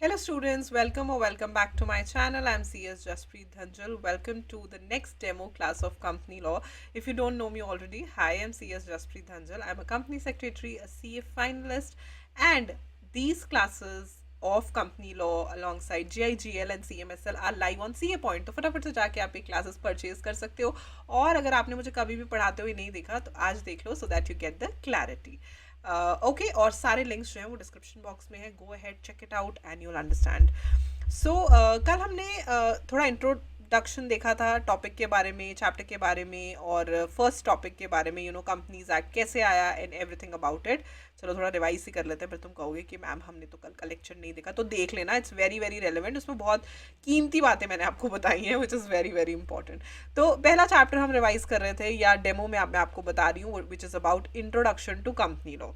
Hello students, welcome or welcome back to my channel. I'm CS Jaspreet Dhanjal. Welcome to the next demo class of company law. If you don't know me already, hi, I'm CS Jaspreet Dhanjal. I'm a company secretary, a CA finalist, and these classes of company law alongside GIGL and CMSL are live on CA Point. तो फटाफट से जाके आप ये classes purchase कर सकते हो और अगर आपने मुझे कभी भी पढ़ाते हुए नहीं देखा तो आज देख लो so that you get the clarity. Okay और सारे लिंक्स जो हैं वो डिस्क्रिप्शन बॉक्स में है. Go ahead, check it out and you'll understand. So कल हमने थोड़ा इंट्रोडक्शन देखा था टॉपिक के बारे में, चैप्टर के बारे में और फर्स्ट टॉपिक के बारे में, कंपनीज एक्ट कैसे आया एंड एवरीथिंग अबाउट इट. चलो थोड़ा रिवाइज ही कर लेते हैं, फिर तुम कहोगे कि मैम हमने तो कल का लेक्चर नहीं देखा. तो देख लेना, इट्स वेरी वेरी रेलिवेंट. उसमें बहुत कीमती बातें मैंने आपको बताई हैं which is very very important. तो पहला चैप्टर हम रिवाइज कर रहे थे या डेमो में मैं आपको बता रही हूँ which is about introduction to company law.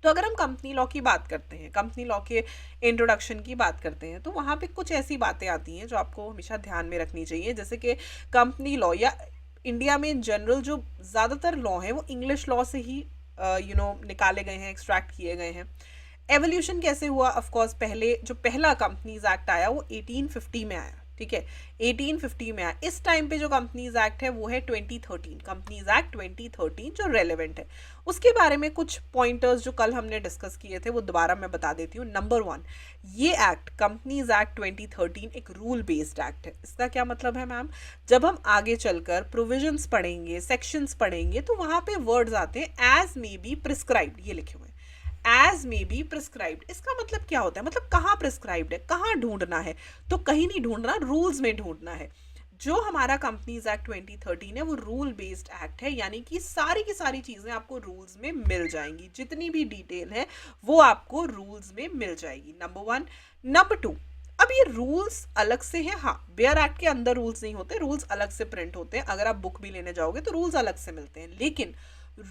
तो अगर हम कंपनी लॉ की बात करते हैं, कंपनी लॉ के इंट्रोडक्शन की बात करते हैं, तो वहाँ पे कुछ ऐसी बातें आती हैं जो आपको हमेशा ध्यान में रखनी चाहिए. जैसे कि कंपनी लॉ या इंडिया में इन जनरल जो ज़्यादातर लॉ हैं वो इंग्लिश लॉ से ही निकाले गए हैं, एक्सट्रैक्ट किए गए हैं. एवोल्यूशन कैसे हुआ? ऑफ कोर्स पहले जो पहला कंपनीज एक्ट आया वो 1850 में आया. ठीक है, 1850 में आया. इस टाइम पे जो कंपनीज एक्ट है वो है 2013, कंपनीज एक्ट 2013 जो रेलेवेंट है. उसके बारे में कुछ पॉइंटर्स जो कल हमने डिस्कस किए थे वो दोबारा मैं बता देती हूँ. नंबर 1, ये एक्ट कंपनीज एक्ट 2013 एक रूल बेस्ड एक्ट है. इसका क्या मतलब है मैम? जब हम आगे चलकर प्रोविजंस पढ़ेंगे, सेक्शंस पढ़ेंगे, तो वहाँ पे वर्ड्स आते हैं एज मे बी प्रिस्क्राइब्ड, ये लिखे हुए हैं एज मे बी प्रिस्क्राइब्ड. इसका मतलब क्या होता है? मतलब कहाँ प्रिस्क्राइब्ड है, कहाँ ढूंढना है? तो कहीं नहीं ढूंढना, रूल्स में ढूंढना है. जो हमारा कंपनीज एक्ट 2013 है वो रूल बेस्ड एक्ट है, यानी कि सारी की सारी चीज़ें आपको रूल्स में मिल जाएंगी. जितनी भी डिटेल है वो आपको रूल्स में मिल जाएगी. नंबर 1. नंबर 2, अब ये रूल्स अलग से हैं. हाँ, बेयर एक्ट के अंदर रूल्स नहीं होते, रूल्स अलग से प्रिंट होते हैं. अगर आप बुक भी लेने जाओगे तो रूल्स अलग से मिलते हैं, लेकिन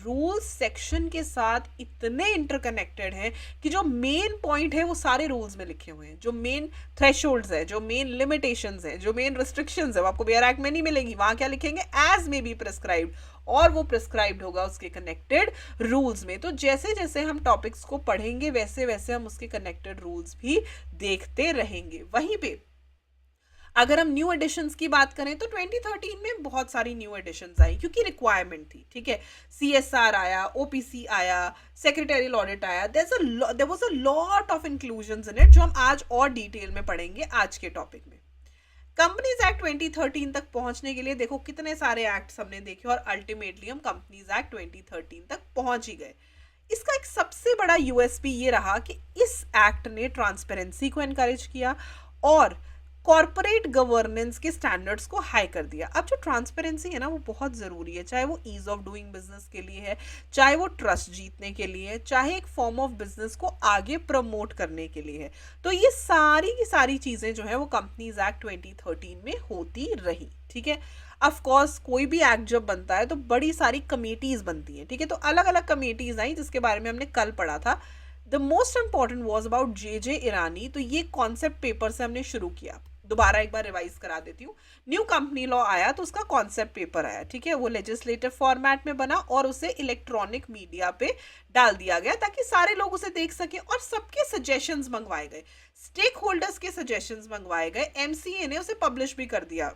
रूल्स सेक्शन के साथ इतने इंटरकनेक्टेड हैं कि जो मेन पॉइंट है वो सारे रूल्स में लिखे हुए हैं. जो मेन थ्रेशोल्ड्स है, जो मेन लिमिटेशंस है, जो मेन रिस्ट्रिक्शंस है, वो आपको बेयर एक्ट में नहीं मिलेगी. वहां क्या लिखेंगे? एज मे बी प्रिस्क्राइब्ड, और वो प्रिस्क्राइब्ड होगा उसके कनेक्टेड रूल्स में. तो जैसे जैसे हम टॉपिक्स को पढ़ेंगे वैसे वैसे हम उसके कनेक्टेड रूल्स भी देखते रहेंगे. वहीं पे अगर हम न्यू एडिशंस की बात करें तो 2013 में बहुत सारी न्यू एडिशंस आई क्योंकि रिक्वायरमेंट थी. ठीक है, सीएसआर आया, ओपीसी आया, सेक्रेटरियल ऑडिट आया. There was a lot of inclusions in it जो हम आज और डिटेल में पढ़ेंगे आज के टॉपिक में. कंपनीज एक्ट 2013 तक पहुंचने के लिए देखो कितने सारे एक्ट्स हमने देखे और अल्टीमेटली हम कंपनीज एक्ट 2013 तक पहुंच ही गए. इसका एक सबसे बड़ा यूएसपी ये रहा कि इस एक्ट ने ट्रांसपेरेंसी को एनकरेज किया और कॉरपोरेट गवर्नेंस के स्टैंडर्ड्स को हाई कर दिया. अब जो ट्रांसपेरेंसी है ना वो बहुत ज़रूरी है, चाहे वो ईज ऑफ डूइंग बिजनेस के लिए है, चाहे वो ट्रस्ट जीतने के लिए है, चाहे एक फॉर्म ऑफ बिजनेस को आगे प्रमोट करने के लिए है. तो ये सारी की सारी चीज़ें जो है वो कंपनीज एक्ट 2013 में होती रही. ठीक है, ऑफ कोर्स कोई भी एक्ट जब बनता है तो बड़ी सारी कमेटीज बनती हैं. ठीक है, तो अलग अलग कमेटीज आई जिसके बारे में हमने कल पढ़ा था. The most important was about J Irani. तो ये कॉन्सेप्ट पेपर से हमने शुरू किया. दोबारा एक बार रिवाइज करा देती हूँ. न्यू कंपनी लॉ आया तो उसका कॉन्सेप्ट पेपर आया. ठीक है, वो लेजिस्लेटिव फॉर्मेट में बना और उसे इलेक्ट्रॉनिक मीडिया पे डाल दिया गया ताकि सारे लोग उसे देख सकें और सबके सजेशंस मंगवाए गए, स्टेक होल्डर्स के सजेशंस मंगवाए गए. एमसीए ने उसे पब्लिश भी कर दिया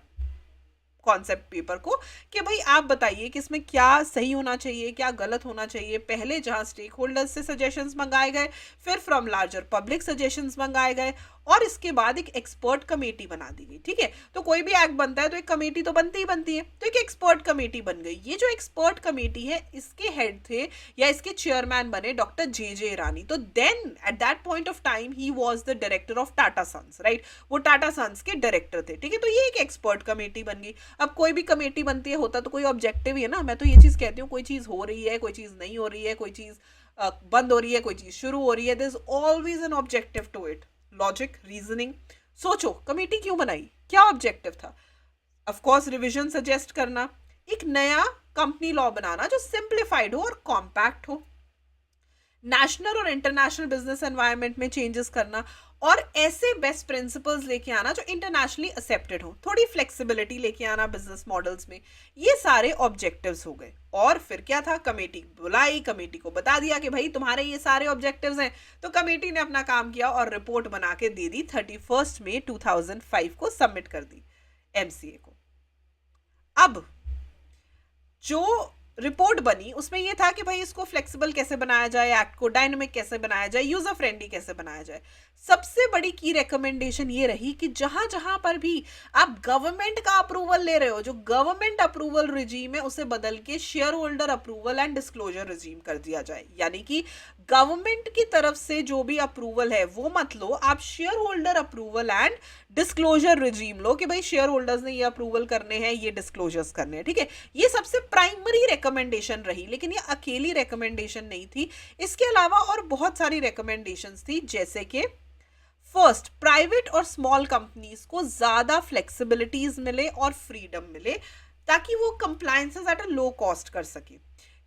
कॉन्सेप्ट पेपर को कि भाई आप बताइए कि इसमें क्या सही होना चाहिए, क्या गलत होना चाहिए. पहले जहां स्टेक होल्डर्स से सजेशंस मंगाए गए, फिर फ्रॉम लार्जर पब्लिक सजेशंस मंगाए गए और इसके बाद एक एक्सपर्ट कमेटी बना दी गई. ठीक है, तो कोई भी एक्ट बनता है तो एक कमेटी तो बनती ही बनती है, तो एक एक्सपर्ट कमेटी बन गई. ये जो एक्सपर्ट कमेटी है इसके हेड थे या इसके चेयरमैन बने डॉक्टर जे ईरानी. तो then at that point of time he was the director of Tata Sons. Right, वो टाटा सन्स के डायरेक्टर थे. ठीक है, तो ये एक एक्सपर्ट कमेटी बन गई. अब कोई भी कमेटी बनती है होता तो कोई ऑब्जेक्टिव ही है ना. मैं तो ये चीज़ कहती हूँ, कोई चीज़ हो रही है, कोई चीज़ नहीं हो रही है, कोई चीज़ बंद हो रही है, कोई चीज़ शुरू हो रही है, there is always an objective to it. Logic, reasoning. सोचो कमेटी क्यों बनाई, क्या ऑब्जेक्टिव था? ऑफ कोर्स रिवीजन सजेस्ट करना, एक नया कंपनी लॉ बनाना जो सिंप्लीफाइड हो और कॉम्पैक्ट हो. नेशनल और इंटरनेशनल बिजनेस एनवायरनमेंट में चेंजेस करना, और ऐसे बेस्ट प्रिंसिपल्स लेके आना जो इंटरनेशनली एक्सेप्टेड हो, थोड़ी फ्लेक्सिबिलिटी लेके आना बिजनेस मॉडल्स में। ये सारे ऑब्जेक्टिव्स हो गए। और फिर क्या था, कमेटी बुलाई, कमेटी को बता दिया कि भाई तुम्हारे ये सारे ऑब्जेक्टिव्स हैं। तो कमेटी ने अपना काम किया और रिपोर्ट बना के दे दी, 31 मई 2005 को सबमिट कर दी एमसीए को। अब जो रिपोर्ट बनी उसमें यह था कि भाई इसको फ्लेक्सिबल कैसे बनाया जाए, एक्ट को डायनेमिक कैसे बनाया जाए, यूजर फ्रेंडली कैसे बनाया जाए। सबसे बड़ी की रिकमेंडेशन ये रही कि जहां जहां पर भी आप गवर्नमेंट का अप्रूवल ले रहे हो, जो गवर्नमेंट अप्रूवल रिजीम है उसे बदल के share holder approval and disclosure regime कर दिया जाए। यानी कि गवर्नमेंट की तरफ से जो भी अप्रूवल है वो मत लो, आप share holder approval and disclosure regime लो कि भाई शेयर होल्डर्स ने ये अप्रूवल करने हैं, ये डिस्क्लोजर्स करने हैं। ठीक है, ये सबसे प्राइमरी रिकमेंडेशन रही, लेकिन ये अकेली रिकमेंडेशन नहीं थी। इसके अलावा और बहुत सारी रिकमेंडेशंस थी, जैसे कि फर्स्ट, प्राइवेट और स्मॉल कंपनीज को ज्यादा फ्लेक्सिबिलिटीज मिले और फ्रीडम मिले, ताकि वो compliances at a low cost कर सके।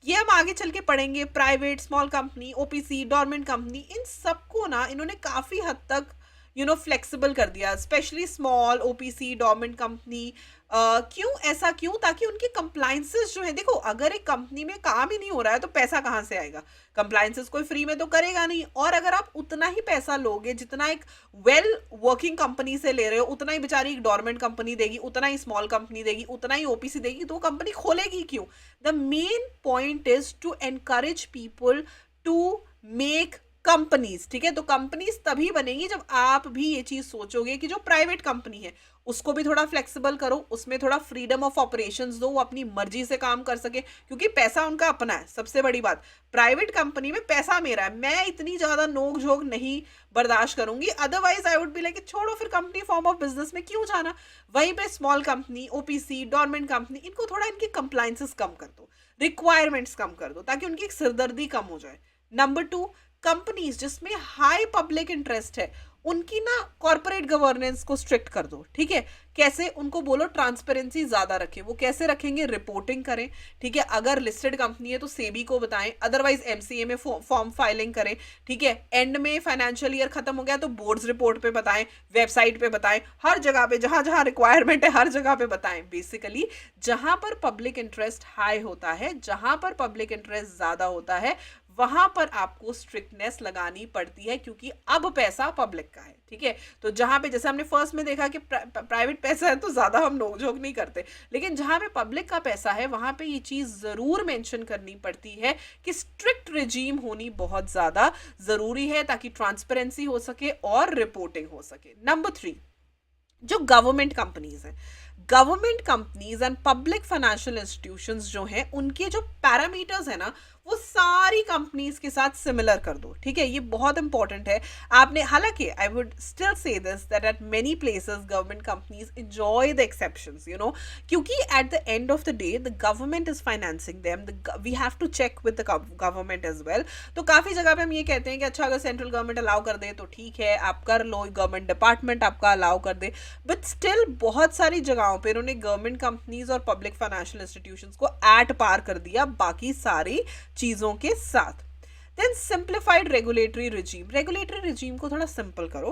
ये हम आगे चल के पढ़ेंगे। Private, small company, OPC, dormant company, इन सबको ना इन्होंने काफी हद तक फ्लेक्सिबल कर दिया, specially small, OPC, dormant company. क्यों ऐसा, क्यों? ताकि उनकी कंप्लायंसेस जो है, देखो अगर एक कंपनी में काम ही नहीं हो रहा है तो पैसा कहाँ से आएगा? कंप्लायंसेस कोई फ्री में तो करेगा नहीं। और अगर आप उतना ही पैसा लोगे जितना एक वेल वर्किंग कंपनी से ले रहे हो, उतना ही बेचारी एक डोरमेंट कंपनी देगी, उतना ही स्मॉल कंपनी देगी, उतना ही ओपीसी देगी, तो कंपनी खोलेगी क्यों? The main point is to encourage people to make companies. ठीक है, तो कंपनीज तभी बनेगी जब आप भी ये चीज सोचोगे कि जो प्राइवेट कंपनी है उसको भी थोड़ा फ्लेक्सिबल करो, उसमें थोड़ा फ्रीडम ऑफ ऑपरेशंस दो, वो अपनी मर्जी से काम कर सके, क्योंकि पैसा उनका अपना है। सबसे बड़ी बात, प्राइवेट कंपनी में पैसा मेरा है, मैं इतनी ज्यादा नोक झोंक नहीं बर्दाश्त करूंगी। Otherwise I would be like छोड़ो फिर कंपनी फॉर्म ऑफ बिजनेस में क्यों जाना। वहीं पे small company, OPC, dormant company, इनको थोड़ा इनकी कंप्लायंसेस कम कर दो, रिक्वायरमेंट्स कम कर दो, ताकि उनकी एक सिरदर्दी कम हो जाए। नंबर 2, कंपनीज जिसमें हाई पब्लिक इंटरेस्ट है उनकी ना कॉर्पोरेट गवर्नेंस को स्ट्रिक्ट कर दो। ठीक है, कैसे? उनको बोलो ट्रांसपेरेंसी ज्यादा रखें। वो कैसे रखेंगे? रिपोर्टिंग करें। ठीक है, अगर लिस्टेड कंपनी है तो सेबी को बताएं, अदरवाइज एमसीए में फॉर्म फाइलिंग करें। ठीक है, एंड में फाइनेंशियल ईयर खत्म हो गया तो बोर्ड्स रिपोर्ट पे बताएं, वेबसाइट पे बताएं, हर जगह पे जहां जहां रिक्वायरमेंट है हर जगह पे बताएं। बेसिकली जहां पर पब्लिक इंटरेस्ट हाई होता है, जहां पर पब्लिक इंटरेस्ट ज्यादा होता है, वहां पर आपको स्ट्रिक्टनेस लगानी पड़ती है, क्योंकि अब पैसा पब्लिक का है। ठीक है, तो जहां पे जैसे हमने फर्स्ट में देखा कि प्राइवेट पैसा है तो ज्यादा हम नोकझोंक नहीं करते, लेकिन जहां पे पब्लिक का पैसा है वहां पे ये चीज जरूर मेंशन करनी पड़ती है कि स्ट्रिक्ट रिजीम होनी बहुत ज्यादा जरूरी है, ताकि ट्रांसपेरेंसी हो सके और रिपोर्टिंग हो सके। नंबर 3, जो गवर्नमेंट कंपनीज हैं, government companies and public financial institutions जो हैं, उनके जो पैरामीटर्स है ना वो सारी कंपनीज के साथ सिमिलर कर दो। ठीक है, ये बहुत इंपॉर्टेंट है। आपने, हालांकि I would still say this that at many places government companies enjoy the exceptions, क्योंकि at the end of the day the government is financing them, we have to check with the government as well. तो काफी जगह पे हम ये कहते हैं कि अच्छा अगर सेंट्रल गवर्नमेंट अलाउ कर दे तो ठीक है, आप कर लो, गवर्नमेंट डिपार्टमेंट आपका अलाउ कर दे, बट स्टिल बहुत सारी जगहों पे इन्होंने गवर्नमेंट कंपनीज और पब्लिक फाइनेंशियल इंस्टीट्यूशंस को एट पार कर दिया बाकी सारी चीजों के साथ। Then simplified regulatory regime, regulatory regime को थोड़ा सिंपल करो,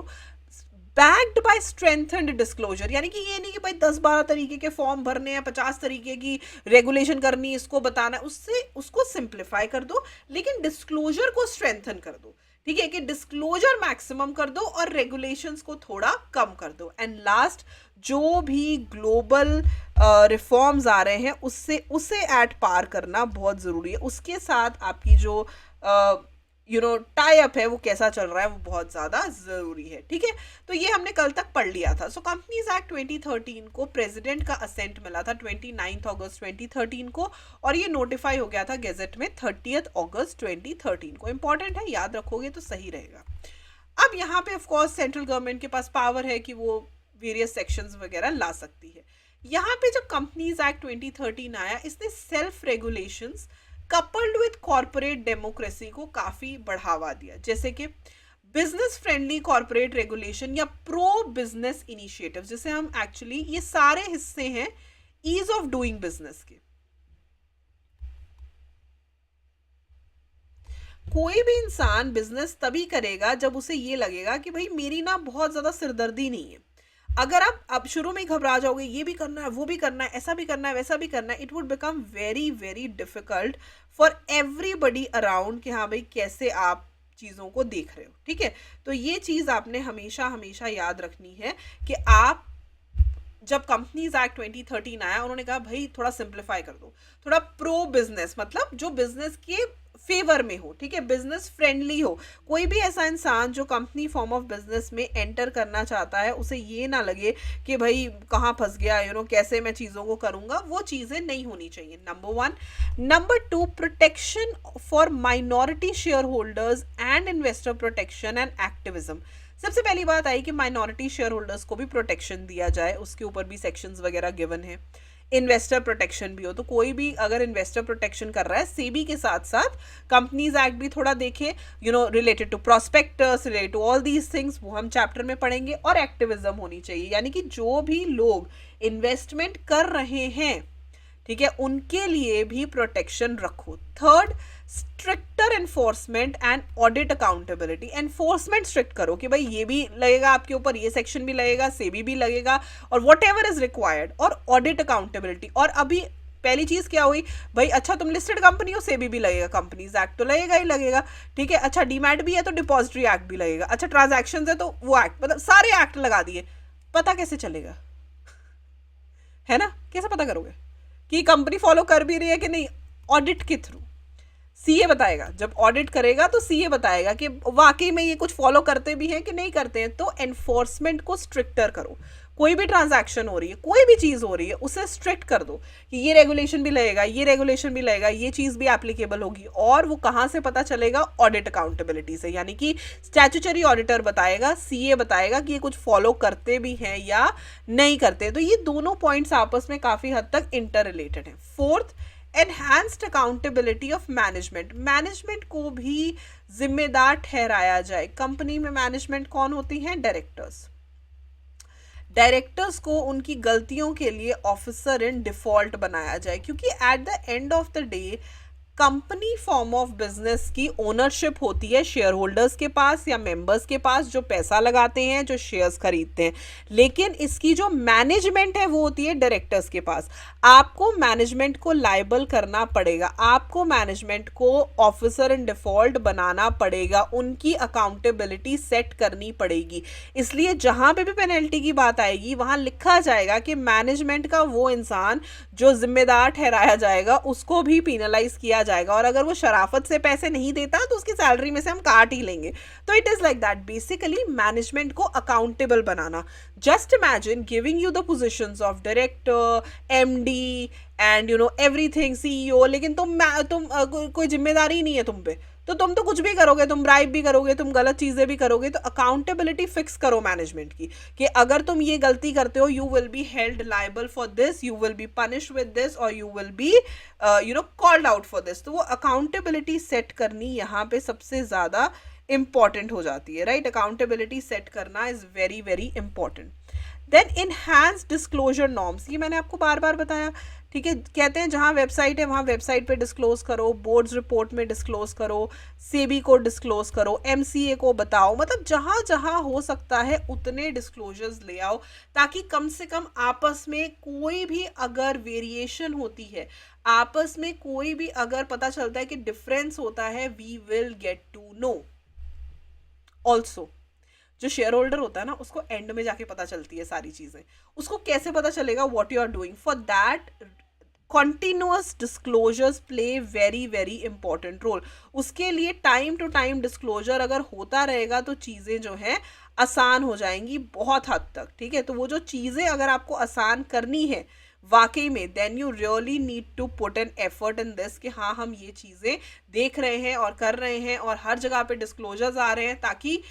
बैक्ड बाय स्ट्रेंथेंड डिस्क्लोजर। यानी कि ये नहीं कि भाई 10-12 तरीके के फॉर्म भरने हैं, 50 तरीके की रेगुलेशन करनी, इसको बताना, उससे उसको सिंप्लीफाई कर दो, लेकिन डिस्क्लोजर को स्ट्रेंथन कर दो। ठीक है, कि डिस्क्लोजर मैक्सिमम कर दो और रेगुलेशंस को थोड़ा कम कर दो। एंड लास्ट, जो भी ग्लोबल रिफॉर्म्स आ रहे हैं उसे एट पार करना बहुत ज़रूरी है। उसके साथ आपकी जो टाई अप है वो कैसा चल रहा है वो बहुत ज़्यादा ज़रूरी है। ठीक है, तो ये हमने कल तक पढ़ लिया था। सो कंपनीज एक्ट 2013 को प्रेसिडेंट का असेंट मिला था 29 अगस्त 2013 को, और ये नोटिफाई हो गया था गेजेट में 30 अगस्त 2013 को। इंपॉर्टेंट है, याद रखोगे तो सही रहेगा। अब यहाँ पे ऑफ कोर्स सेंट्रल गवर्नमेंट के पास पावर है कि वो वेरियस सेक्शंस वगैरह ला सकती है। यहाँ पे जब कंपनीज एक्ट 2013 आया, इसने self regulations coupled with corporate democracy को काफी बढ़ावा दिया, जैसे कि बिजनेस फ्रेंडली कॉर्पोरेट रेगुलेशन या प्रो बिजनेस इनिशिएटिव, जिसे हम एक्चुअली, ये सारे हिस्से हैं ईज ऑफ डूइंग बिजनेस के। कोई भी इंसान बिजनेस तभी करेगा जब उसे ये लगेगा कि भाई मेरी ना बहुत ज़्यादा सिरदर्दी नहीं है। अगर आप अब शुरू में ही घबरा जाओगे, ये भी करना है, वो भी करना है, ऐसा भी करना है, वैसा भी करना है, it would become very very difficult for everybody around कि हाँ भाई कैसे आप चीज़ों को देख रहे हो। ठीक है, तो ये चीज़ आपने हमेशा हमेशा याद रखनी है कि आप जब कंपनीज एक्ट 2013 आया, उन्होंने कहा भाई थोड़ा सिंप्लीफाई कर दो, थोड़ा प्रो बिजनेस, मतलब जो बिजनेस के फेवर में हो, ठीक है, बिजनेस फ्रेंडली हो। कोई भी ऐसा इंसान जो कंपनी फॉर्म ऑफ बिजनेस में एंटर करना चाहता है, उसे ये ना लगे कि भाई कहाँ फंस गया, कैसे मैं चीज़ों को करूँगा, वो चीज़ें नहीं होनी चाहिए। Number one. Number two, protection for minority share holders and investor protection and activism. सबसे पहली बात आई कि माइनॉरिटी शेयर होल्डर्स को भी प्रोटेक्शन दिया जाए, उसके ऊपर भी सेक्शंस वगैरह गिवन है। इन्वेस्टर प्रोटेक्शन भी हो, तो कोई भी अगर इन्वेस्टर प्रोटेक्शन कर रहा है, सेबी के साथ साथ कंपनीज एक्ट भी थोड़ा देखे, related to prospectus, related to all these things, वो हम चैप्टर में पढ़ेंगे। और एक्टिविज्म होनी चाहिए, यानी कि जो भी लोग इन्वेस्टमेंट कर रहे हैं, ठीक है, उनके लिए भी प्रोटेक्शन रखो। Third, stricter enforcement and audit accountability. Enforcement strict करो कि भाई ये भी लगेगा आपके ऊपर, ये सेक्शन भी लगेगा, सेबी भी लगेगा, और वॉट एवर इज रिक्वायर्ड। और ऑडिट अकाउंटेबिलिटी। और अभी पहली चीज क्या हुई भाई, अच्छा तुम लिस्टेड कंपनी हो, सेबी भी लगेगा, कंपनीज एक्ट तो लगेगा ही लगेगा, ठीक है। अच्छा डीमैट भी है तो डिपॉजिटरी एक्ट भी लगेगा, अच्छा ट्रांजैक्शंस है तो वो एक्ट, मतलब सारे एक्ट लगा दिए। पता कैसे चलेगा, है ना, कैसे पता करोगे कि कंपनी फॉलो कर भी रही है कि नहीं? ऑडिट के थ्रू। सीए बताएगा, जब ऑडिट करेगा तो सीए बताएगा कि वाकई में ये कुछ फॉलो करते भी हैं कि नहीं करते हैं। तो एनफोर्समेंट को स्ट्रिक्टर करो। कोई भी ट्रांजैक्शन हो रही है, कोई भी चीज़ हो रही है, उसे स्ट्रिक्ट कर दो कि ये रेगुलेशन भी लगेगा, ये रेगुलेशन भी लगेगा, ये चीज़ भी एप्लीकेबल होगी। और वो कहाँ से पता चलेगा? ऑडिट अकाउंटेबिलिटी से, यानी कि स्टैट्यूटरी ऑडिटर बताएगा, सीए बताएगा कि ये कुछ फॉलो करते भी हैं या नहीं करते। तो ये दोनों पॉइंट्स आपस में काफ़ी हद तक इंटर रिलेटेड हैं। Fourth, enhanced accountability of management. Management को भी जिम्मेदार ठहराया जाए। कंपनी में मैनेजमेंट कौन होती हैं? डायरेक्टर्स। डायरेक्टर्स को उनकी गलतियों के लिए ऑफिसर इन डिफॉल्ट बनाया जाए, क्योंकि at the end of the day company form of business की ओनरशिप होती है शेयर होल्डर्स के पास या मेंबर्स के पास, जो पैसा लगाते हैं, जो शेयर्स खरीदते हैं। लेकिन इसकी जो मैनेजमेंट है वो होती है डायरेक्टर्स के पास। आपको मैनेजमेंट को लायबल करना पड़ेगा, आपको मैनेजमेंट को ऑफिसर इन डिफॉल्ट बनाना पड़ेगा, उनकी अकाउंटेबिलिटी सेट करनी पड़ेगी। इसलिए जहां पे भी पेनल्टी की बात आएगी वहां लिखा जाएगा कि मैनेजमेंट का वो इंसान जो जिम्मेदार ठहराया जाएगा उसको भी पीनलाइज किया जाएगा, और अगर वो शराफत से पैसे नहीं देता तो उसकी सैलरी में से हम काट ही लेंगे। तो it is like that, basically management को अकाउंटेबल बनाना। Just imagine giving you the positions of director, MD and everything, CEO, लेकिन तुम कोई जिम्मेदारी नहीं है तुम पे, तो तुम तो कुछ भी करोगे, तुम ब्राइब भी करोगे, तुम गलत चीजें भी करोगे। तो अकाउंटेबिलिटी फिक्स करो मैनेजमेंट की कि अगर तुम ये गलती करते हो, you will be held liable for this, you will be punished with this, और you will be called out for this. तो वो अकाउंटेबिलिटी सेट करनी यहाँ पे सबसे ज्यादा इंपॉर्टेंट हो जाती है, राइट। अकाउंटेबिलिटी सेट करना is very very important. Then enhance disclosure norms, ये मैंने आपको बार बार बताया, ठीक है। कहते हैं जहाँ वेबसाइट है वहाँ वेबसाइट पे डिस्क्लोज करो, बोर्ड्स रिपोर्ट में डिस्क्लोज करो, सेबी को डिस्क्लोज करो, एमसीए को बताओ, मतलब जहाँ जहाँ हो सकता है उतने डिस्क्लोजर्स ले आओ, ताकि कम से कम आपस में कोई भी अगर वेरिएशन होती है, आपस में कोई भी अगर पता चलता है कि डिफरेंस होता है, we will get to know. Also जो शेयर होल्डर होता है ना, उसको एंड में जाके पता चलती है सारी चीजें। उसको कैसे पता चलेगा? What you are doing. For that continuous disclosures play very very important role. उसके लिए टाइम टू टाइम डिस्क्लोजर अगर होता रहेगा तो चीज़ें जो है आसान हो जाएंगी बहुत हद तक, ठीक है। तो वो जो चीज़ें अगर आपको आसान करनी है वाकई में, then you really need to put an effort in this कि हाँ हम ये चीज़ें देख रहे हैं और कर रहे हैं, और हर जगह पे डिस्क्लोजर्स आ रहे हैं, ताकि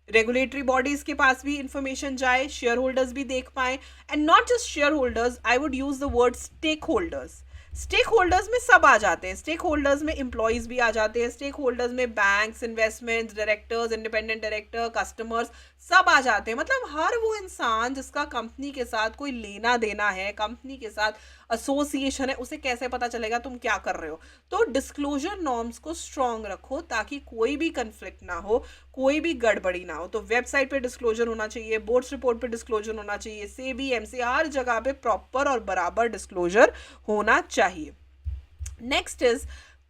रेगुलेटरी बॉडीज के पास भी इंफॉर्मेशन जाए, शेयर होल्डर्स भी देख पाए। And not just share holders, I would use the word stake holders. Stake holders में सब आ जाते हैं, स्टेक होल्डर्स में एम्प्लॉयज भी आ जाते हैं, स्टेक होल्डर्स में banks, investments, directors, independent director, customers, सब आ जाते हैं। मतलब हर वो इंसान जिसका कंपनी के साथ कोई लेना देना है, कंपनी के साथ एसोसिएशन है, उसे कैसे पता चलेगा तुम क्या कर रहे हो? तो डिस्क्लोजर नॉर्म्स को स्ट्रॉन्ग रखो ताकि कोई भी कंफ्लिक्ट ना हो, कोई भी गड़बड़ी ना हो। तो वेबसाइट पे डिस्क्लोजर होना चाहिए, बोर्ड्स रिपोर्ट पे डिस्क्लोजर होना चाहिए, सेबी एमसी हर जगह पे प्रॉपर और बराबर डिस्क्लोजर होना चाहिए। Next is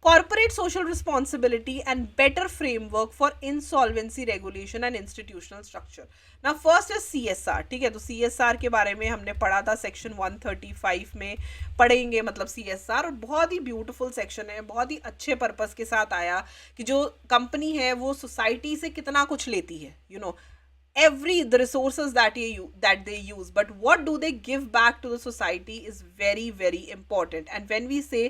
corporate social responsibility and better framework for insolvency regulation and institutional structure. Now first is CSR, ठीक है? तो CSR के बारे में हमने पढ़ा था सेक्शन 135 में, पढ़ेंगे मतलब CSR, और बहुत ही ब्यूटीफुल सेक्शन है, बहुत ही अच्छे पर्पस के साथ आया कि जो कंपनी है वो सोसाइटी से कितना कुछ लेती है, the resources that they use, but what do they give back to the society is very very important. And when we say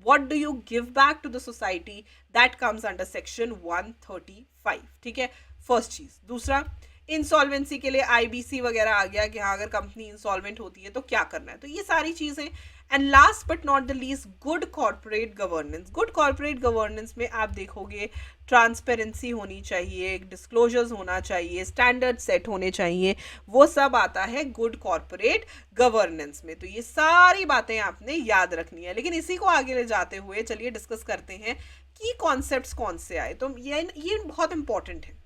what do you give back to the society, that comes under section 135, ठीक है? First चीज। दूसरा, insolvency के लिए IBC वगैरह आ गया कि हाँ अगर कंपनी इंसॉल्वेंट होती है तो क्या करना है, तो ये सारी चीजें। And last but not the least, good corporate governance. Good corporate governance में आप देखोगे ट्रांसपेरेंसी होनी चाहिए, डिस्क्लोजर्स होना चाहिए, स्टैंडर्ड सेट होने चाहिए, वो सब आता है गुड कॉर्पोरेट गवर्नेंस में। तो ये सारी बातें आपने याद रखनी है। लेकिन इसी को आगे ले जाते हुए चलिए डिस्कस करते हैं कि कॉन्सेप्ट्स कौन से आए। तो ये बहुत इंपॉर्टेंट है,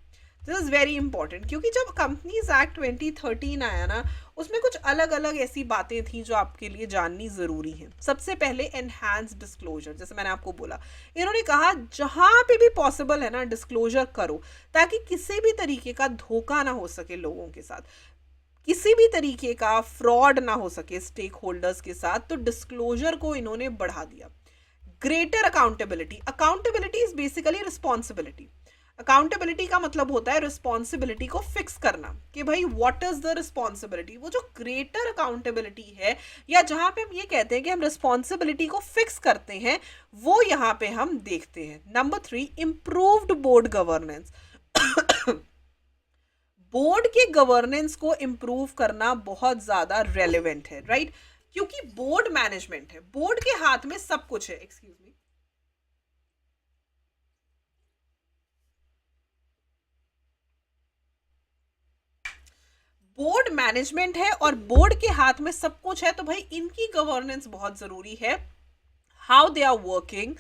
दिस इज़ वेरी इंपॉर्टेंट, क्योंकि जब कंपनीज एक्ट 2013 आया ना, उसमें कुछ अलग अलग ऐसी बातें थी जो आपके लिए जाननी ज़रूरी हैं। सबसे पहले एनहांस डिस्क्लोजर, जैसे मैंने आपको बोला, इन्होंने कहा जहाँ पे भी पॉसिबल है ना डिस्क्लोजर करो, ताकि किसी भी तरीके का धोखा ना हो सके लोगों के साथ, किसी भी तरीके का फ्रॉड ना हो सके स्टेक होल्डर्स के साथ। तो डिस्क्लोजर को इन्होंने बढ़ा दिया। Greater accountability, accountability is basically responsibility. Accountability का मतलब होता है रिस्पॉन्सिबिलिटी को फिक्स करना कि भाई व्हाट इज द रिस्पॉन्सिबिलिटी। वो जो ग्रेटर अकाउंटेबिलिटी है, या जहां पे हम ये कहते हैं कि हम रिस्पॉन्सिबिलिटी को फिक्स करते हैं, वो यहाँ पे हम देखते हैं। Number 3, improved board governance. Board के गवर्नेंस को इम्प्रूव करना बहुत ज्यादा रेलेवेंट है, राइट? क्योंकि बोर्ड मैनेजमेंट है, बोर्ड के हाथ में सब कुछ है। एक्सक्यूज मी, बोर्ड मैनेजमेंट है और बोर्ड के हाथ में सब कुछ है, तो भाई इनकी गवर्नेंस बहुत जरूरी है। How they are working,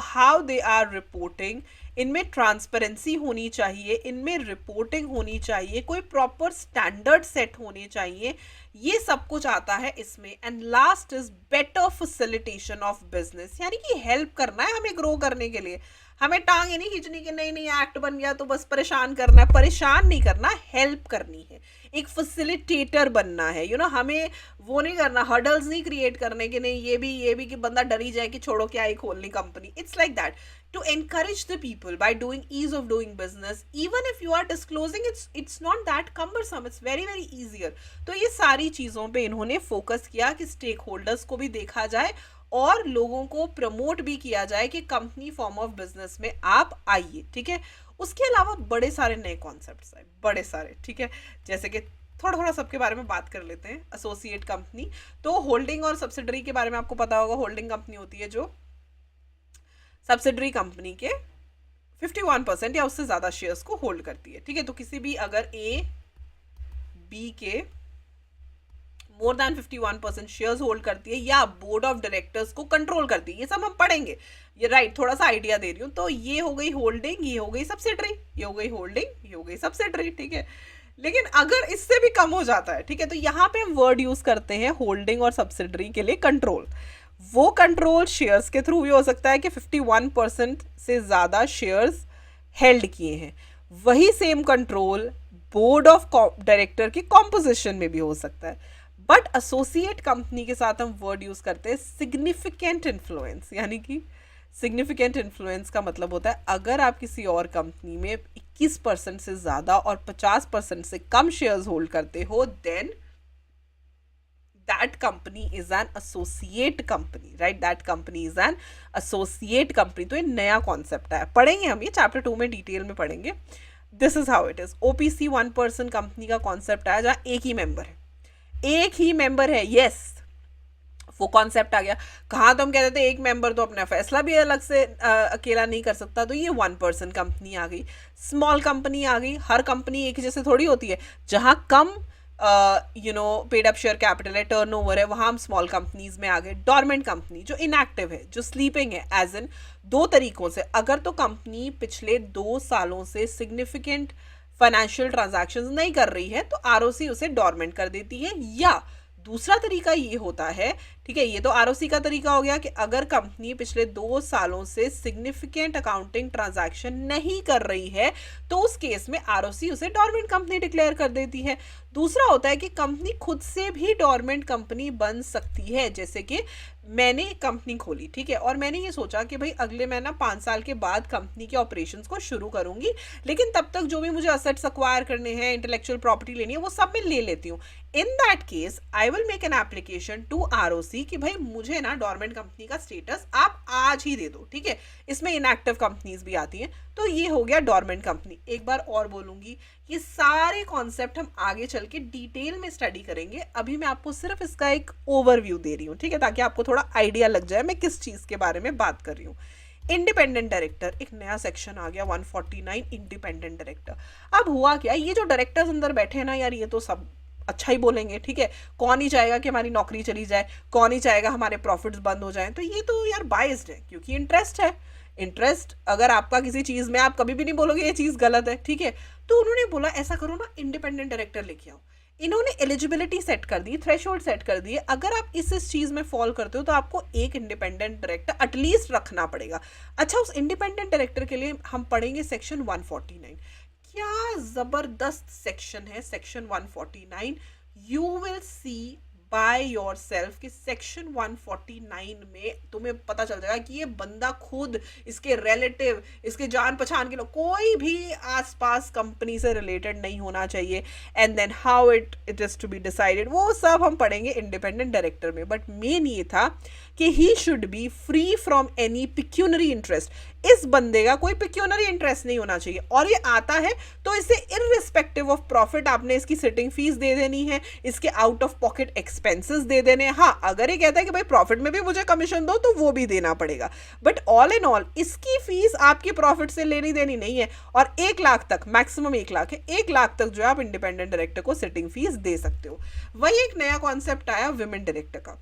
how they are reporting, इनमें ट्रांसपेरेंसी होनी चाहिए, इनमें रिपोर्टिंग होनी चाहिए, कोई प्रॉपर स्टैंडर्ड सेट होने चाहिए, ये सब कुछ आता है इसमें। And last is better facilitation of business, यानी कि हेल्प करना है हमें ग्रो करने के लिए। हमें टांग नहीं खींचनी कि नहीं नहीं एक्ट बन गया तो बस परेशान करना है, परेशान नहीं करना, हेल्प करनी है, एक फैसिलिटेटर बनना है। हमें वो नहीं करना, हर्डल्स नहीं क्रिएट करने के, नहीं ये भी कि बंदा डर ही जाए कि छोड़ो क्या ही खोलनी company. It's like that, to encourage the people by doing ease of doing business, even if you are disclosing, it's not that cumbersome, it's very very easier। तो ये सारी चीज़ों पे इन्होंने फोकस किया कि स्टेक होल्डर्स को भी देखा जाए और लोगों को प्रमोट भी किया जाए कि कंपनी फॉर्म ऑफ बिजनेस में आप आइए, ठीक है? उसके अलावा बड़े सारे नए कॉन्सेप्ट्स आए, बड़े सारे, ठीक है? जैसे कि थोड़ा थोड़ा सबके बारे में बात कर लेते हैं। एसोसिएट कंपनी, तो होल्डिंग और सब्सिडरी के बारे में आपको पता होगा। होल्डिंग कंपनी होती है जो सब्सिडरी कंपनी के 51% या उससे ज़्यादा शेयर्स को होल्ड करती है, ठीक है? तो किसी भी अगर ए बी के मोर देन 51% शेयर्स होल्ड करती है या बोर्ड ऑफ डायरेक्टर्स को कंट्रोल करती है, ये सब हम पढ़ेंगे, ये राइट, थोड़ा सा आइडिया दे रही हूँ। तो ये हो गई होल्डिंग, ये हो गई सब्सिडरी, ये हो गई होल्डिंग, ये हो गई सब्सिडरी, ठीक है? लेकिन अगर इससे भी कम हो जाता है, ठीक है, तो यहाँ पे हम वर्ड यूज करते हैं होल्डिंग और सब्सिडरी के लिए कंट्रोल। वो कंट्रोल शेयर्स के थ्रू भी हो सकता है कि 51% से ज़्यादा शेयर्स हेल्ड किए हैं। वही same control board of director की कॉम्पोजिशन में भी हो सकता है। बट एसोसिएट कंपनी के साथ हम वर्ड यूज करते हैं सिग्निफिकेंट इन्फ्लुएंस, यानी कि सिग्निफिकेंट इन्फ्लुएंस का मतलब होता है अगर आप किसी और कंपनी में 21% से ज़्यादा और 50% से कम शेयर्स होल्ड करते हो, then that company is an associate company, right? That company is an associate company। तो ये नया कॉन्सेप्ट है, पढ़ेंगे हम, ये चैप्टर 2 में डिटेल में पढ़ेंगे। This is how it is. OPC 1% company का कॉन्सेप्ट आया जहाँ एक ही मेंबर है, एक ही मेंबर है, यस, वो कॉन्सेप्ट आ गया। कहाँ तो हम कहते थे एक मेंबर तो अपना फैसला भी अलग से अकेला नहीं कर सकता, तो ये 1% कंपनी आ गई। स्मॉल कंपनी आ गई, हर कंपनी एक जैसे थोड़ी होती है, जहाँ कम पेड अप शेयर कैपिटल है, टर्नओवर है, वहां हम स्मॉल कंपनीज में आ गए। डोरमेंट कंपनी जो इनएक्टिव है, जो स्लीपिंग है, एज इन दो तरीकों से, अगर तो कंपनी पिछले 2 सालों से सिग्निफिकेंट फाइनेंशियल ट्रांजैक्शंस नहीं कर रही है तो आरओसी उसे डोरमेंट कर देती है। या दूसरा तरीका ये होता है, ठीक है, ये तो आरओसी का तरीका हो गया कि अगर कंपनी पिछले 2 सालों से सिग्निफिकेंट अकाउंटिंग ट्रांजैक्शन नहीं कर रही है तो उस केस में आरओसी उसे डोरमेंट कंपनी डिक्लेयर कर देती है। दूसरा होता है कि कंपनी खुद से भी डोरमेंट कंपनी बन सकती है। जैसे कि मैंने एक कंपनी खोली, ठीक है, और मैंने ये सोचा कि भाई अगले मैं ना 5 साल के बाद कंपनी के ऑपरेशंस को शुरू करूंगी, लेकिन तब तक जो भी मुझे असेट्स एक्वायर करने हैं, इंटेलेक्चुअल प्रॉपर्टी लेनी है, वो सब मैं ले लेती हूँ। In that case I will make an application to ROC कि भाई मुझे ना डोरमेंट कंपनी का स्टेटस आप आज ही दे दो, ठीक है। इसमें इनएक्टिव कंपनीज भी आती हैं, तो ये हो गया डोरमेंट कंपनी। एक बार और बोलूंगी, ये सारे कॉन्सेप्ट हम आगे चल के डिटेल में स्टडी करेंगे, अभी मैं आपको सिर्फ इसका एक ओवरव्यू दे रही हूँ, ठीक है, ताकि आपको थोड़ा आइडिया लग जाए मैं किस चीज के बारे में बात कर रही हूँ। इंडिपेंडेंट डायरेक्टर, एक नया सेक्शन आ गया 149, इंडिपेंडेंट डायरेक्टर। अब हुआ क्या, ये जो डायरेक्टर्स अंदर बैठे हैं ना यार, ये तो सब अच्छा ही बोलेंगे, ठीक है, कौन ही चाहेगा कि हमारी नौकरी चली जाए, कौन ही चाहेगा हमारे प्रॉफिट्स बंद हो जाएं, तो ये तो यार बायस्ड है, क्योंकि इंटरेस्ट है। इंटरेस्ट अगर आपका किसी चीज में, आप कभी भी नहीं बोलोगे ये चीज गलत है, ठीक है। तो उन्होंने बोला ऐसा करो ना, इंडिपेंडेंट डायरेक्टर लेके आओ। इन्होंने एलिजिबिलिटी सेट कर दी, थ्रेशोल्ड सेट कर दिए, अगर आप इस चीज में फॉल करते हो तो आपको एक इंडिपेंडेंट डायरेक्टर एटलीस्ट रखना पड़ेगा। अच्छा, उस इंडिपेंडेंट डायरेक्टर के लिए हम पढ़ेंगे सेक्शन 149। क्या जबरदस्त सेक्शन है section 149। You will see by your self कि सेक्शन 149 में तुम्हें पता चल जाएगा कि ये बंदा खुद, इसके रिलेटिव, इसके जान पहचान के लोग, कोई भी आसपास कंपनी से रिलेटेड नहीं होना चाहिए। And then how it is to be decided, वो सब हम पढ़ेंगे इंडिपेंडेंट डायरेक्टर में। बट मेन ये था कि he should be free from any pecuniary interest. इस बंदे का कोई पिक्यूनरी इंटरेस्ट नहीं होना चाहिए, और ये आता है तो इसे इररिस्पेक्टिव ऑफ प्रॉफिट आपने इसकी सिटिंग फीस दे देनी है, इसके आउट ऑफ पॉकेट एक्सपेंसेस दे देने हैं। हाँ, अगर ये कहता है कि भाई प्रॉफिट में भी मुझे कमीशन दो तो वो भी देना पड़ेगा, बट ऑल इन ऑल इसकी फीस आपकी प्रॉफिट से लेनी देनी नहीं है। और 1 लाख तक, मैक्सिमम 1 लाख है, 1 लाख तक जो है आप इंडिपेंडेंट डायरेक्टर को सिटिंग फीस दे सकते हो। वही एक नया कॉन्सेप्ट आया विमेन डायरेक्टर का।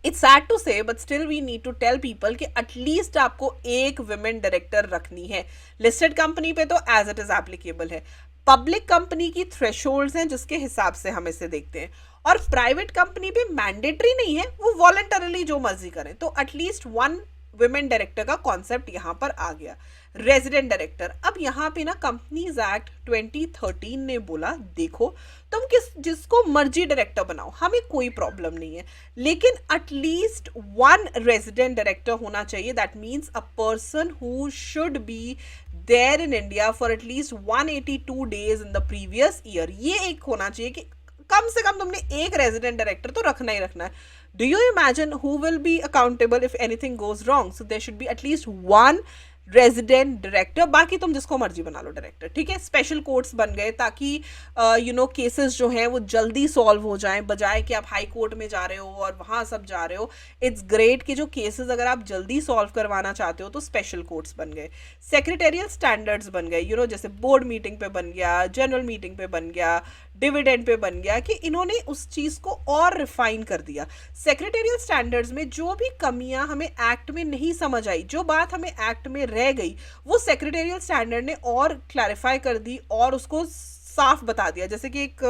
It's sad to say but still we need to tell people कि एटलीस्ट आपको एक विमेन डायरेक्टर रखनी है। लिस्टेड कंपनी पे तो एज इट इज एप्लीकेबल है, पब्लिक कंपनी की थ्रेशोल्ड्स हैं जिसके हिसाब से हम इसे देखते हैं, और प्राइवेट कंपनी पे मैंडेटरी नहीं है, वो वॉलंटरली जो मर्जी करें। तो एटलीस्ट 1 विमेन डायरेक्टर का कॉन्सेप्ट यहां पर आ गया। रेजिडेंट डायरेक्टर, अब यहाँ पे ना कंपनीज एक्ट 2013 ने बोला देखो तुम जिसको मर्जी डायरेक्टर बनाओ, हमें कोई प्रॉब्लम नहीं है, लेकिन एटलीस्ट 1 रेजिडेंट डायरेक्टर होना चाहिए। That means a person who should be there in India for at least 182 days in the previous year. ये एक होना चाहिए कि कम से कम तुमने एक रेजिडेंट डायरेक्टर तो रखना ही रखना है। Do you imagine who will be accountable if anything goes wrong? So there should be at least 1 resident director, बाकी तुम जिसको मर्जी बना लो डायरेक्टर, ठीक है। स्पेशल कोर्ट्स बन गए ताकि केसेस जो हैं वो जल्दी सॉल्व हो जाएं, बजाय कि आप हाई कोर्ट में जा रहे हो और वहाँ सब जा रहे हो। इट्स ग्रेट कि जो केसेस अगर आप जल्दी सॉल्व करवाना चाहते हो तो स्पेशल कोर्ट्स बन गए। सेक्रेटेरियल स्टैंडर्ड्स बन गए, जैसे बोर्ड मीटिंग पे बन गया, जनरल मीटिंग पे बन गया, डिविडेंड पे बन गया, कि इन्होंने उस चीज़ को और रिफाइन कर दिया। सेक्रेटेरियल स्टैंडर्ड्स में जो भी कमियां हमें एक्ट में नहीं समझ आई, जो बात हमें एक्ट में रह गई, वो सेक्रेटेरियल स्टैंडर्ड ने और क्लैरिफाई कर दी और उसको साफ बता दिया। जैसे कि एक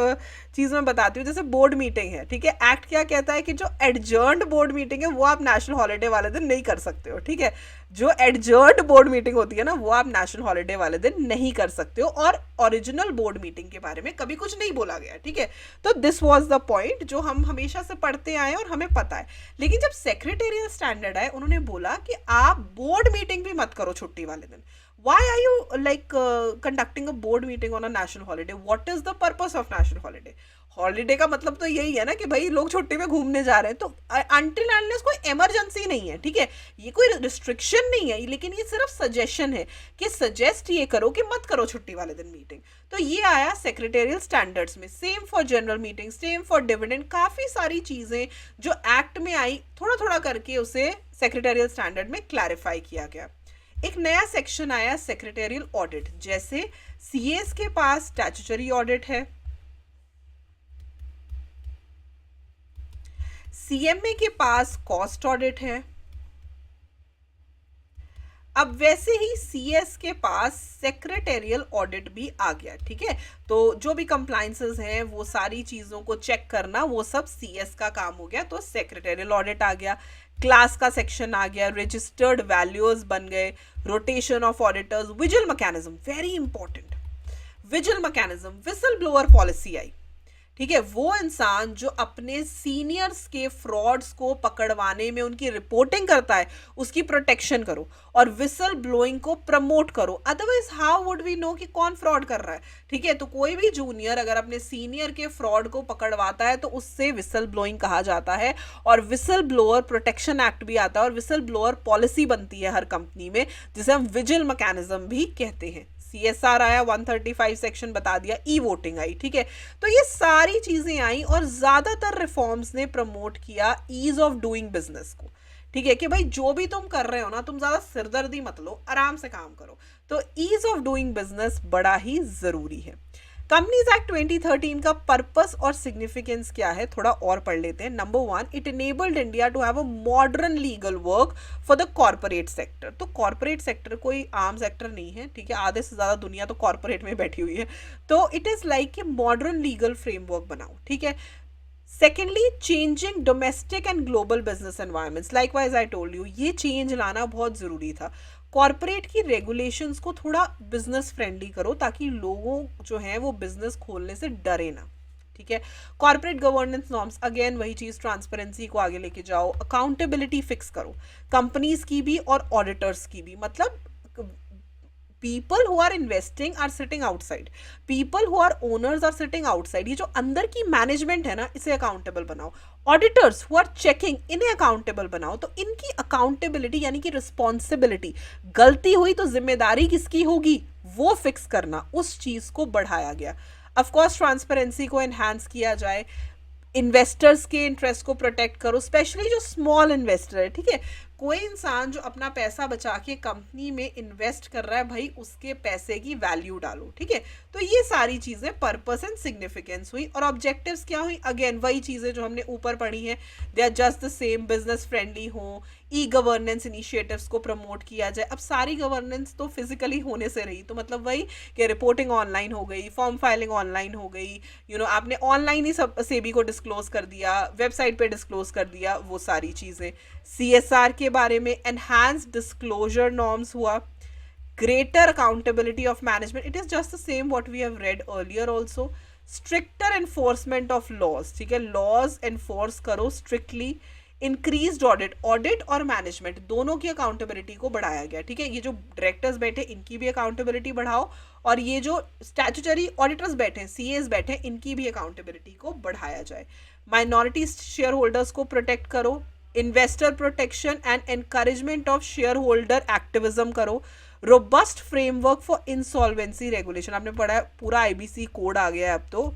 चीज मैं बताती हूँ, जैसे बोर्ड मीटिंग है, ठीक है, एक्ट क्या कहता है कि जो एडजर्न्ड बोर्ड मीटिंग है वो आप नेशनल हॉलीडे वाले दिन नहीं कर सकते हो, ठीक है। जो एडजर्न्ड बोर्ड मीटिंग होती है ना, वो आप नेशनल हॉलीडे वाले दिन नहीं कर सकते हो, और ओरिजिनल बोर्ड मीटिंग के बारे में कभी कुछ नहीं बोला गया, ठीक है। तो दिस वाज द पॉइंट जो हम हमेशा से पढ़ते आए और हमें पता है। लेकिन जब सेक्रेटेरियल स्टैंडर्ड आए, उन्होंने बोला कि आप बोर्ड मीटिंग भी मत करो छुट्टी वाले दिन। Why are you conducting a board meeting on a national holiday? What is the purpose of national holiday? Holiday का मतलब तो यही है ना कि भाई लोग छुट्टी में घूमने जा रहे हैं, तो अनटिल अनलेस कोई इमरजेंसी नहीं है, ठीक है, ये कोई रिस्ट्रिक्शन नहीं है, लेकिन ये सिर्फ सजेशन है कि सजेस्ट ये करो कि मत करो छुट्टी वाले दिन मीटिंग। तो ये आया सेक्रेटेरियल स्टैंडर्ड्स में। Same for general meeting, same for dividend, काफी सारी चीजें जो एक्ट में आई, थोड़ा थोड़ा करके उसे सेक्रेटेरियल स्टैंडर्ड में क्लैरिफाई किया गया। एक नया सेक्शन आया सेक्रेटेरियल ऑडिट। जैसे सीएस के पास स्टैट्यूटरी ऑडिट है, सीएमए के पास कॉस्ट ऑडिट है। अब वैसे ही सीएस के पास सेक्रेटेरियल ऑडिट भी आ गया, ठीक है। तो जो भी कंप्लाइंसेस हैं वो सारी चीज़ों को चेक करना वो सब सीएस का काम हो गया, तो सेक्रेटेरियल ऑडिट आ गया। क्लास का सेक्शन आ गया, रजिस्टर्ड वैल्यूज बन गए, rotation of auditors, vigil mechanism, very important, vigil mechanism, whistle blower policy आई, ठीक है। वो इंसान जो अपने सीनियर्स के फ्रॉड्स को पकड़वाने में उनकी रिपोर्टिंग करता है उसकी प्रोटेक्शन करो और विसल ब्लोइंग को प्रमोट करो, otherwise how would we know कि कौन फ्रॉड कर रहा है, ठीक है। तो कोई भी जूनियर अगर अपने सीनियर के फ्रॉड को पकड़वाता है तो उससे विसल ब्लोइंग कहा जाता है। और विसल ब्लोअर प्रोटेक्शन एक्ट भी आता है और विसल ब्लोअर पॉलिसी बनती है हर कंपनी में, जिसे हम विजिल मैकेनिज्म भी कहते हैं। सीएसआर आया, 135 सेक्शन बता दिया, ई वोटिंग आई, ठीक है। तो ये सारी चीजें आई और ज्यादातर रिफॉर्म्स ने प्रमोट किया ईज ऑफ डूइंग बिजनेस को, ठीक है, कि भाई जो भी तुम कर रहे हो ना, तुम ज्यादा सिरदर्दी मत लो, आराम से काम करो। तो ईज ऑफ डूइंग बिजनेस बड़ा ही जरूरी है। कंपनीज एक्ट 2013 का पर्पस और सिग्निफिकेंस क्या है थोड़ा और पढ़ लेते हैं। Number 1, it enabled India to have a modern legal work for the corporate sector. तो कॉर्पोरेट सेक्टर कोई आम सेक्टर नहीं है, ठीक है, आधे से ज्यादा दुनिया तो कॉर्पोरेट में बैठी हुई है। तो it is like a modern legal framework बनाओ, ठीक है। Secondly, changing domestic and global business environments, likewise I told you, ये चेंज लाना बहुत जरूरी था। कॉरपोरेट की रेगुलेशंस को थोड़ा बिजनेस फ्रेंडली करो ताकि लोगों जो हैं वो बिजनेस खोलने से डरे ना, ठीक है। कॉर्पोरेट गवर्नेंस नॉर्म्स, अगेन वही चीज, ट्रांसपेरेंसी को आगे लेके जाओ, अकाउंटेबिलिटी फिक्स करो, कंपनीज की भी और ऑडिटर्स की भी। मतलब people who are investing are sitting outside, people who are owners are sitting outside, ये जो अंदर की मैनेजमेंट है ना, इसे अकाउंटेबल बनाओ। ऑडिटर्स हु आर चेकिंग, इन्हें अकाउंटेबल बनाओ। तो इनकी अकाउंटेबिलिटी यानी कि रिस्पॉन्सिबिलिटी, गलती हुई तो जिम्मेदारी किसकी होगी वो फिक्स करना, उस चीज को बढ़ाया गया। ऑफकोर्स ट्रांसपेरेंसी को एनहांस किया जाए, इन्वेस्टर्स के इंटरेस्ट को प्रोटेक्ट करो, स्पेशली जो स्मॉल इन्वेस्टर है, ठीक है। कोई इंसान जो अपना पैसा बचा के कंपनी में इन्वेस्ट कर रहा है, भाई उसके पैसे की वैल्यू डालो, ठीक है। तो ये सारी चीजें पर्पस एंड सिग्निफिकेंस हुई। और ऑब्जेक्टिव्स क्या हुई, अगेन वही चीजें जो हमने ऊपर पढ़ी हैं, they are just the same, business friendly हो, ई गवर्नेंस इनिशिएटिव्स को प्रमोट किया जाए। अब सारी गवर्नेंस तो फिजिकली होने से रही, तो मतलब वही कि रिपोर्टिंग ऑनलाइन हो गई, फॉर्म फाइलिंग ऑनलाइन हो गई, आपने ऑनलाइन ही सब सेबी को डिस्क्लोज कर दिया, वेबसाइट पे डिस्क्लोज कर दिया, वो सारी चीजें। सीएसआर के बारे में एनहांस डिस्क्लोजर नॉर्म्स हुआ, greater accountability of management, it is just the same what we have read earlier also. Stricter enforcement of laws, ठीक है, लॉज एनफोर्स करो स्ट्रिक्टली। इंक्रीज ऑडिट, ऑडिट और मैनेजमेंट दोनों की अकाउंटेबिलिटी को बढ़ाया गया, ठीक है। ये जो डायरेक्टर्स बैठे इनकी भी अकाउंटेबिलिटी बढ़ाओ, और ये जो स्टैट्यूटरी ऑडिटर्स बैठे हैं, सीएस बैठे हैं, इनकी भी अकाउंटेबिलिटी को बढ़ाया जाए। माइनॉरिटी शेयर होल्डर्स को प्रोटेक्ट करो, investor protection and encouragement of share holder activism करो, robust framework for insolvency regulation, आपने पढ़ा है पूरा आईबीसी कोड आ गया है अब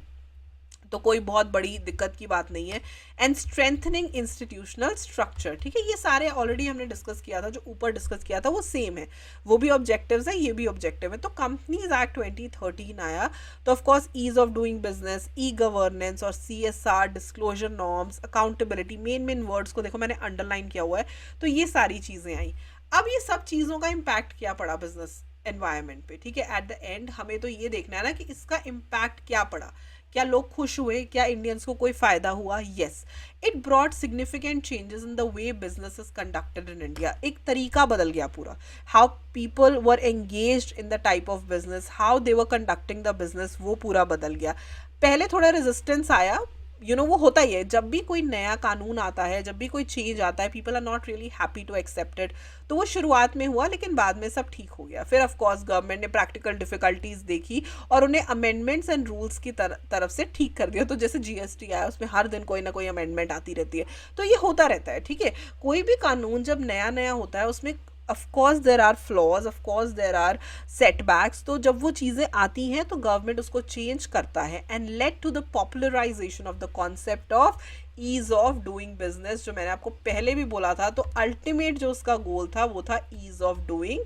तो कोई बहुत बड़ी दिक्कत की बात नहीं है। एंड स्ट्रेंथनिंग इंस्टीट्यूशनल स्ट्रक्चर, ठीक है, ये सारे ऑलरेडी हमने डिस्कस किया था, जो ऊपर डिस्कस किया था वो सेम है, वो भी ऑब्जेक्टिव्स है, ये भी ऑब्जेक्टिव है। तो कंपनीज एक्ट 2013 आया, तो of course ease of doing business, e governance और CSR, disclosure norms, accountability, main words को देखो मैंने अंडरलाइन किया हुआ है, तो ये सारी चीजें आई। अब ये सब चीजों का इम्पैक्ट क्या पड़ा बिजनेस एनवायरनमेंट पे, ठीक है। एट द एंड हमें तो ये देखना है ना कि इसका इम्पैक्ट क्या पड़ा, क्या लोग खुश हुए, क्या इंडियंस को कोई फायदा हुआ। Yes, it brought significant changes in the way business is conducted in India, एक तरीका बदल गया पूरा, how people were engaged in the type of business, how they were conducting the business, वो पूरा बदल गया। पहले थोड़ा रेजिस्टेंस आया, वो होता ही है, जब भी कोई नया कानून आता है, जब भी कोई चेंज आता है, people are not really happy to accept it, तो वो शुरुआत में हुआ, लेकिन बाद में सब ठीक हो गया। फिर ऑफ कोर्स गवर्नमेंट ने प्रैक्टिकल डिफिकल्टीज देखी और उन्हें अमेंडमेंट्स एंड रूल्स की तरफ से ठीक कर दिया। तो जैसे जीएसटी आया, उसमें हर दिन कोई ना कोई अमेंडमेंट आती रहती है, तो ये होता रहता है, ठीक है। कोई भी कानून जब नया नया होता है उसमें of course there are flaws, of course there are setbacks, तो जब वो चीज़ें आती हैं तो गवर्नमेंट उसको चेंज करता है and led to the popularisation of the concept of ease of doing business, जो मैंने आपको पहले भी बोला था। तो अल्टीमेट जो उसका गोल था वो था ease of doing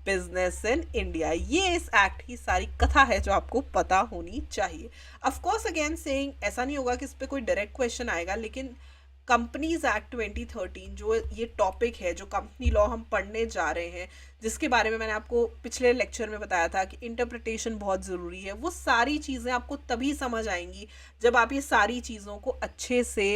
business in India. ये इस एक्ट की सारी कथा है जो आपको पता होनी चाहिए। ऑफ कोर्स अगेन सेइंग, ऐसा नहीं होगा कि इस पर कोई डायरेक्ट क्वेश्चन आएगा, लेकिन कंपनीज एक्ट 2013 जो ये टॉपिक है, जो कंपनी लॉ हम पढ़ने जा रहे हैं, जिसके बारे में मैंने आपको पिछले लेक्चर में बताया था कि इंटरप्रिटेशन बहुत ज़रूरी है, वो सारी चीज़ें आपको तभी समझ आएंगी जब आप ये सारी चीज़ों को अच्छे से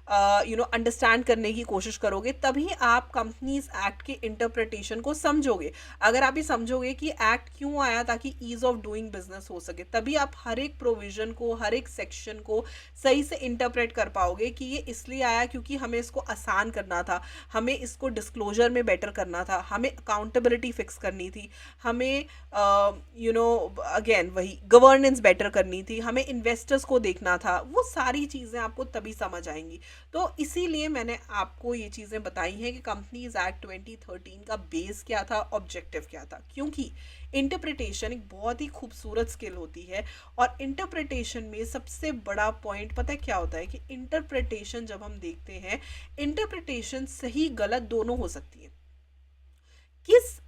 अंडरस्टैंड करने की कोशिश करोगे, तभी आप कंपनीज एक्ट के इंटरप्रिटेशन को समझोगे। अगर आप ये समझोगे कि एक्ट क्यों आया ताकि ईज ऑफ डूइंग बिजनेस हो सके, तभी आप हर एक प्रोविजन को, हर एक सेक्शन को सही से इंटरप्रेट कर पाओगे कि ये इसलिए आया क्योंकि हमें इसको आसान करना था, हमें इसको डिस्क्लोजर में बेटर करना था, हमें अकाउंटेबिलिटी फिक्स करनी थी, हमें अगेन वही गवर्नेंस बेटर करनी थी, हमें इन्वेस्टर्स को देखना था। वो सारी चीज़ें आपको तभी समझ आएंगी। तो इसीलिए मैंने आपको ये चीज़ें बताई हैं कि कंपनीज एक्ट 2013 का बेस क्या था, ऑब्जेक्टिव क्या था, क्योंकि इंटरप्रिटेशन एक बहुत ही खूबसूरत स्किल होती है। और इंटरप्रिटेशन में सबसे बड़ा पॉइंट पता है क्या होता है कि इंटरप्रिटेशन जब हम देखते हैं, इंटरप्रिटेशन सही गलत दोनों हो सकती है। किस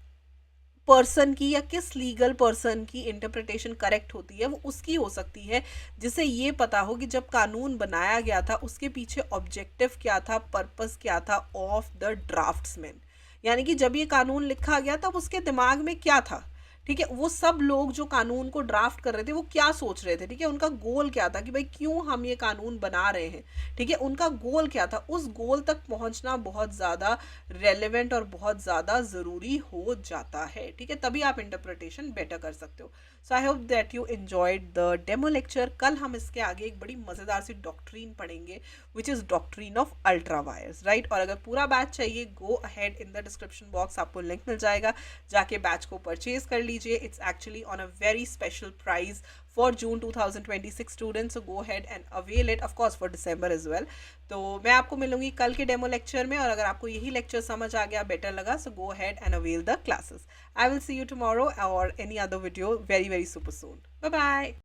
पर्सन की या किस लीगल पर्सन की इंटरप्रिटेशन करेक्ट होती है, वो उसकी हो सकती है जिसे ये पता हो कि जब कानून बनाया गया था उसके पीछे ऑब्जेक्टिव क्या था, पर्पस क्या था ऑफ द ड्राफ्ट्समैन। यानी कि जब ये कानून लिखा गया तब उसके दिमाग में क्या था, ठीक है, वो सब लोग जो कानून को ड्राफ्ट कर रहे थे वो क्या सोच रहे थे, ठीक है, उनका गोल क्या था कि भाई क्यों हम ये कानून बना रहे हैं, ठीक है, उनका गोल क्या था। उस गोल तक पहुंचना बहुत ज़्यादा रेलेवेंट और बहुत ज़्यादा ज़रूरी हो जाता है, ठीक है, तभी आप इंटरप्रिटेशन बेटर कर सकते हो। So I hope that you enjoyed the demo lecture. कल हम इसके आगे एक बड़ी मज़ेदार सी डॉक्ट्रीन पढ़ेंगे, which is doctrine of ultra vires, right. और अगर पूरा बैच चाहिए, go ahead, in the description box आपको लिंक मिल जाएगा, जाके बैच को परचेज कर लीजिए। It's actually on a very special price for June 2026 students, so go ahead and avail it, of course for December as well. तो मैं आपको मिलूंगी कल के डेमो लेक्चर में, और अगर आपको यही लेक्चर समझ आ गया, बेटर लगा, so go ahead and avail the classes. I will see you tomorrow और any other video very very super soon. Bye bye.